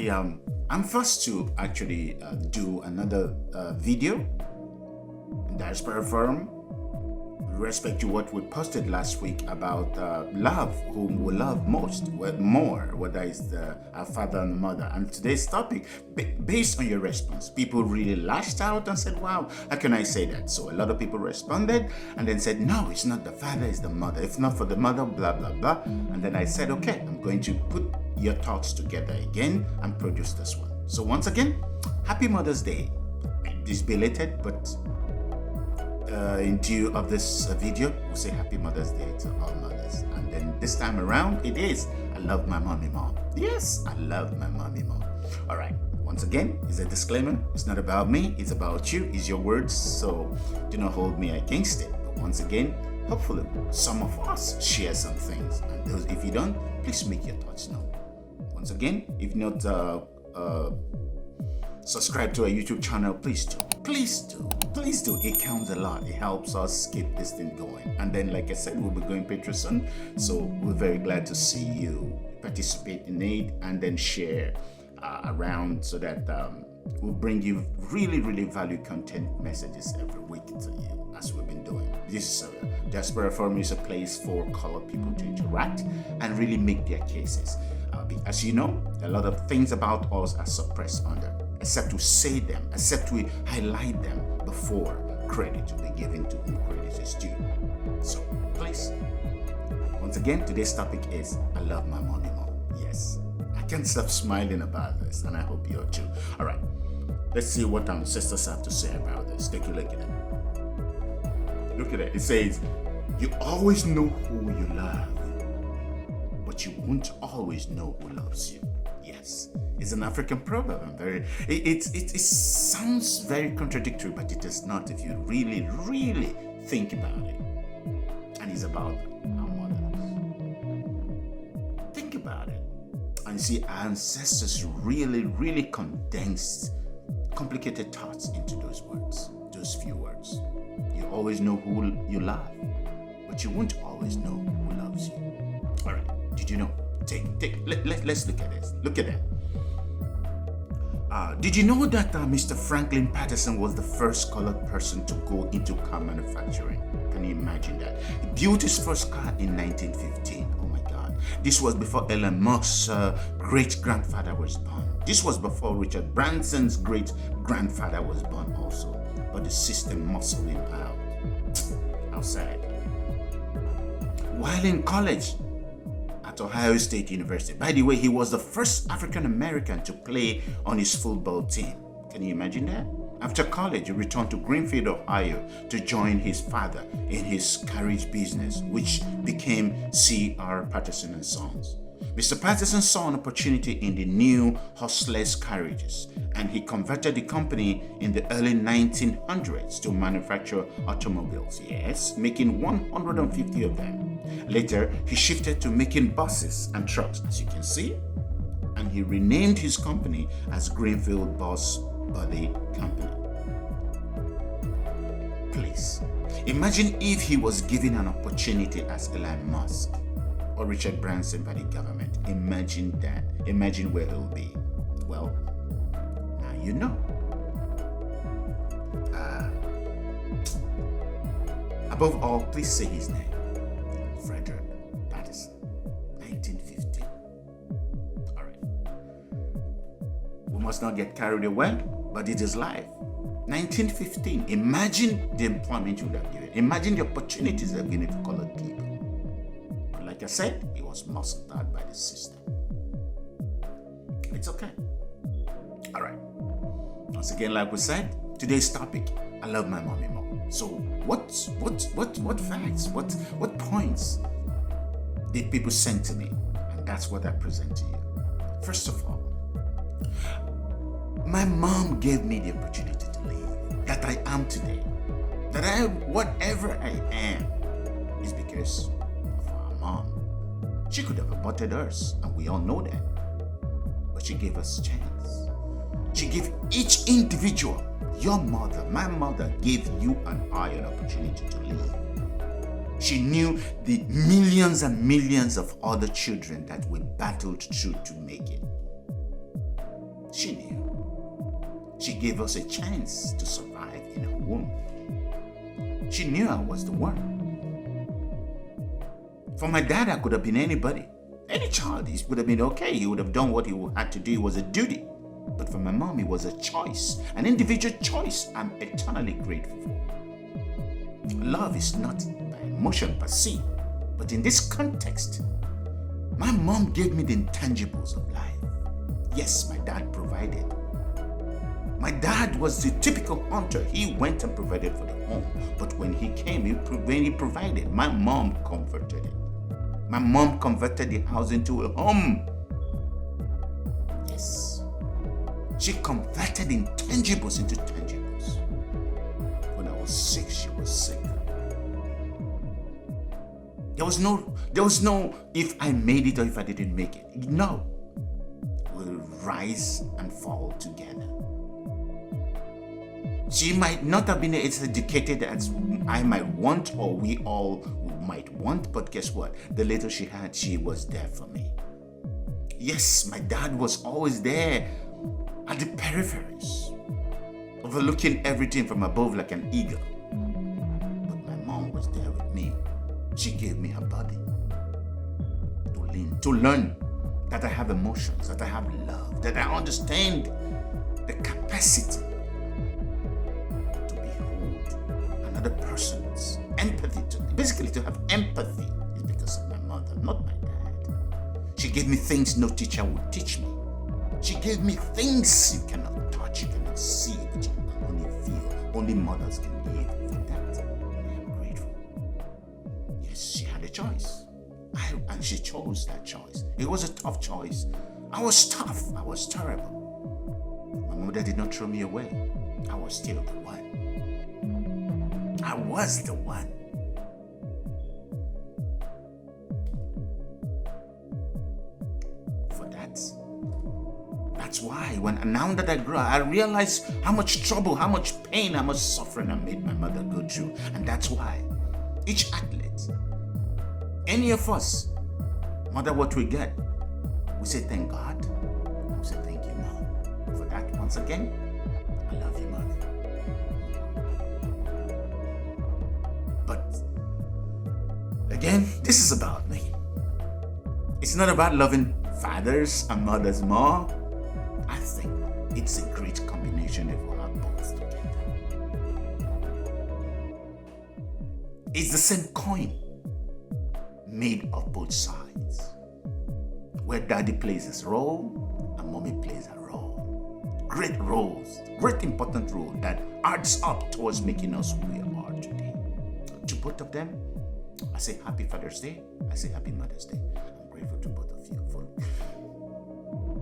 I'm forced to actually do another video in Diaspora Forum with respect to what we posted last week about love, whom we love most, more, whether it's our father and mother. And today's topic, based on your response, people really lashed out and said, wow, how can I say that? So a lot of people responded and then said, no, it's not the father, it's the mother. If not for the mother, blah, blah, blah. And then I said, okay, I'm going to put your thoughts together again and produce this one. So once again, happy Mother's Day. It is belated, but in due of this video, we'll say happy Mother's Day to all mothers. And then this time around, it is I love my mommy more. Yes, I love my mommy more. All right. Once again, it's a disclaimer. It's not about me. It's about you. It's your words. So do not hold me against it. But once again, hopefully some of us share some things. And those, if you don't, please make your thoughts known. Once again, if not subscribe to our YouTube channel, please do. Please do. Please do. It counts a lot. It helps us keep this thing going. And then, like I said, we'll be going Patreon soon. So we're very glad to see you participate in it and then share around so that we'll bring you really, really value content messages every week to you as we've been doing. This Diaspora Forum is a place for colored people to interact and really make their cases. As you know, a lot of things about us are suppressed under, except we say them, except we highlight them before credit to be given to whom credit is due. So please, once again, today's topic is I love my mommy more. Yes, I can't stop smiling about this, and I hope you are too. All right, let's see what our sisters have to say about this. Take a look at it. Look at it. It says, you always know who you love, but you won't always know who loves you. Yes, it's an African proverb. And it sounds very contradictory, but it is not if you really, really think about it. And it's about our mothers. Think about it. And see, our ancestors really, really condensed complicated thoughts into those words, those few words. You always know who you love, but you won't always know who loves you. All right. Did you know? Let's look at this. Look at that. Did you know that Mr. Franklin Patterson was the first colored person to go into car manufacturing? Can you imagine that? He built his first car in 1915. Oh my God. This was before Elon Musk's great-grandfather was born. This was before Richard Branson's great-grandfather was born also. But the system muscled him out. Outside. While in college, at Ohio State University. By the way, he was the first African American to play on his football team. Can you imagine that? After college, he returned to Greenfield, Ohio to join his father in his carriage business, which became C.R. Patterson and Sons. Mr. Patterson saw an opportunity in the new horseless carriages, and he converted the company in the early 1900s to manufacture automobiles, yes, making 150 of them. Later, he shifted to making buses and trucks, as you can see, and he renamed his company as Greenfield Bus Body Company. Please, imagine if he was given an opportunity as Elon Musk or Richard Branson by the government. Imagine that. Imagine where he'll be. Well, now you know. Above all, please say his name. Frederick Patterson, 1950. All right. We must not get carried away, but it is life. 1915. Imagine the employment you would have given. Imagine the opportunities they have given to colored people. But like I said, it was muscled out by the system. It's okay. All right. Once again, like we said, today's topic, I love my mommy more. So what facts, what points did people send to me? And that's what I present to you. First of all, my mom gave me the opportunity to live, that I am today. That whatever I am is because of our mom. She could have aborted us, and we all know that. But she gave us a chance. She gave each individual, your mother, my mother, gave you and I an opportunity to live. She knew the millions and millions of other children that we battled through to make it. She knew. She gave us a chance to survive in her womb. She knew I was the one. For my dad, I could have been anybody. Any child, he would have been okay. He would have done what he had to do. It was a duty. But for my mom, it was a choice, an individual choice I'm eternally grateful for. Love is not by emotion per se, but in this context, my mom gave me the intangibles of life. Yes, my dad provided. My dad was the typical hunter. He went and provided for the home. But when he came, when he provided, my mom converted it. My mom converted the house into a home. Yes. She converted intangibles into tangibles. When I was sick, she was sick. There was no if I made it or if I didn't make it. No. We'll rise and fall together. She might not have been as educated as I might want or we all might want, but guess what? The little she had, she was there for me. Yes, my dad was always there at the peripheries, overlooking everything from above like an eagle. But my mom was there with me. She gave me her body to learn that I have emotions, that I have love, that I understand the capacity to behold another person's empathy. Basically, to have empathy is because of my mother, not my dad. She gave me things no teacher would teach me. She gave me things you cannot touch, you cannot see, but you can only feel. Only mothers can give. For that, I am grateful. Yes, she had a choice. And she chose that choice. It was a tough choice. I was tough. I was terrible. My mother did not throw me away. I was still the one. I was the one. For that. That's why now that I grew up, I realized how much trouble, how much pain, how much suffering I made my mother go through. And that's why each athlete, any of us, no matter what we get, we say thank God. We say thank you, Mom. For that, once again, I love you, Mother. But again, this is about me. It's not about loving fathers and mothers more. I think it's a great combination if we have both together. It's the same coin, made of both sides, where daddy plays his role and mommy plays her role. Great roles, great important role that adds up towards making us who we are today. To both of them, I say happy Father's Day, I say happy Mother's Day. I'm grateful to both of you for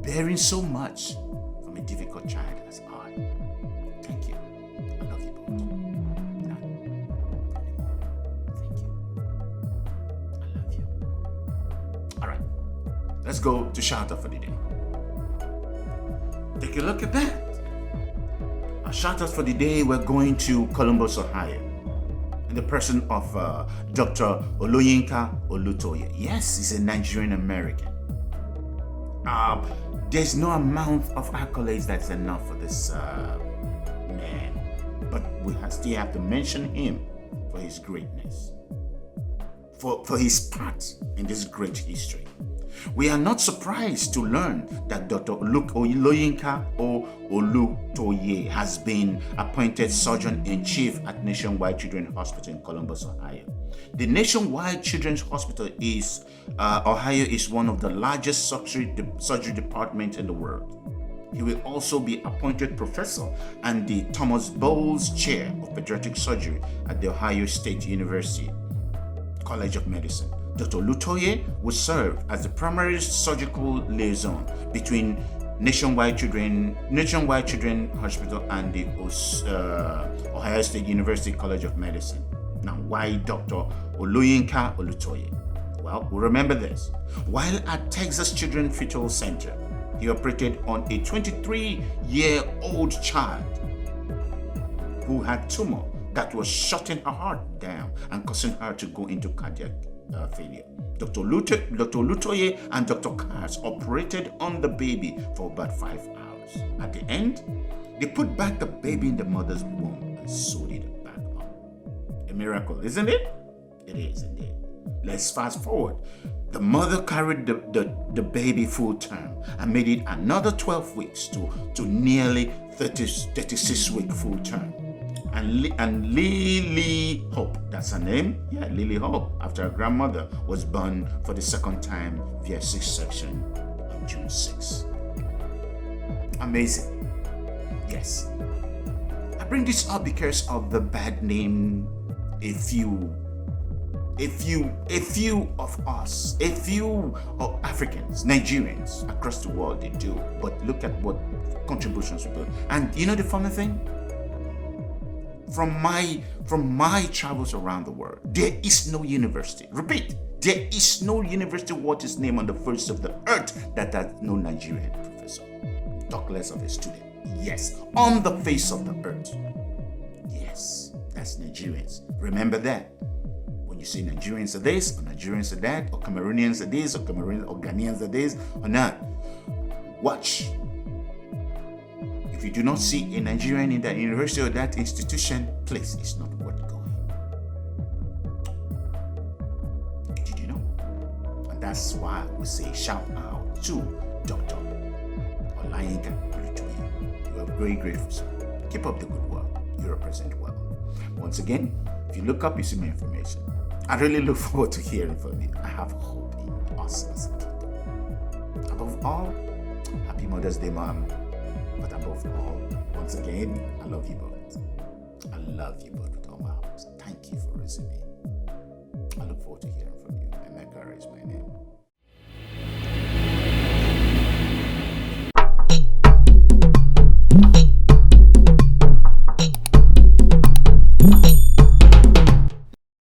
bearing so much from a difficult child as I. Thank you. I love you both. Not anymore. Thank you. I love you. All right. Let's go to shout out for the day. Take a look at that. Our shout out for the day, we're going to Columbus, Ohio. In the person of Dr. Oloyinka Olutoye. Yes, he's a Nigerian American. There's no amount of accolades that's enough for this man. But we still have to mention him for his greatness, for his part in this great history. We are not surprised to learn that Dr. Oloyinka Olutoye has been appointed Surgeon-in-Chief at Nationwide Children's Hospital in Columbus, Ohio. The Nationwide Children's Hospital is Ohio is one of the largest surgery departments in the world. He will also be appointed professor and the Thomas Bowles Chair of Pediatric Surgery at the Ohio State University College of Medicine. Dr. Olutoye will serve as the primary surgical liaison between Nationwide Children's Hospital and the Ohio State University College of Medicine. Now, why Dr. Oloyinka Olutoye? Well, we remember this. While at Texas Children's Fetal Center, he operated on a 23-year-old child who had tumor that was shutting her heart down and causing her to go into cardiac failure. Dr. Olutoye and Dr. Katz operated on the baby for about 5 hours. hours. At the end, they put back the baby in the mother's womb and sewed it back up. A miracle, isn't it? It is indeed. Let's fast forward. The mother carried the baby full term and made it another 12 weeks to nearly 36-week full term. And Lily Hope, that's her name? Yeah, Lily Hope, after her grandmother, was born for the second time via C-section on June 6. Amazing. Yes. I bring this up because of the bad name a few of us, a few of Africans, Nigerians across the world, they do. But look at what contributions we do. And you know the funny thing? From my travels around the world, there is no university. Repeat, there is no university worth its name on the face of the earth that has no Nigerian professor. Talk less of a student. Yes, on the face of the earth. Yes, that's Nigerians. Remember that. When you say Nigerians are this, or Nigerians are that, or Cameroonians are this, or Ghanaians are this, or not. Watch. If you do not see a Nigerian in that university or that institution, please, it's not worth going. Did you know? And that's why we say shout out to Dr. Olayinka Olutoyin. We are very grateful, sir. Keep up the good work. You represent well. Once again, if you look up, you see my information. I really look forward to hearing from you. I have hope in us as a people. Above all, happy Mother's Day, Mom. But above all, once again, I love you both. I love you both with all my heart. Thank you for raising me. I look forward to hearing.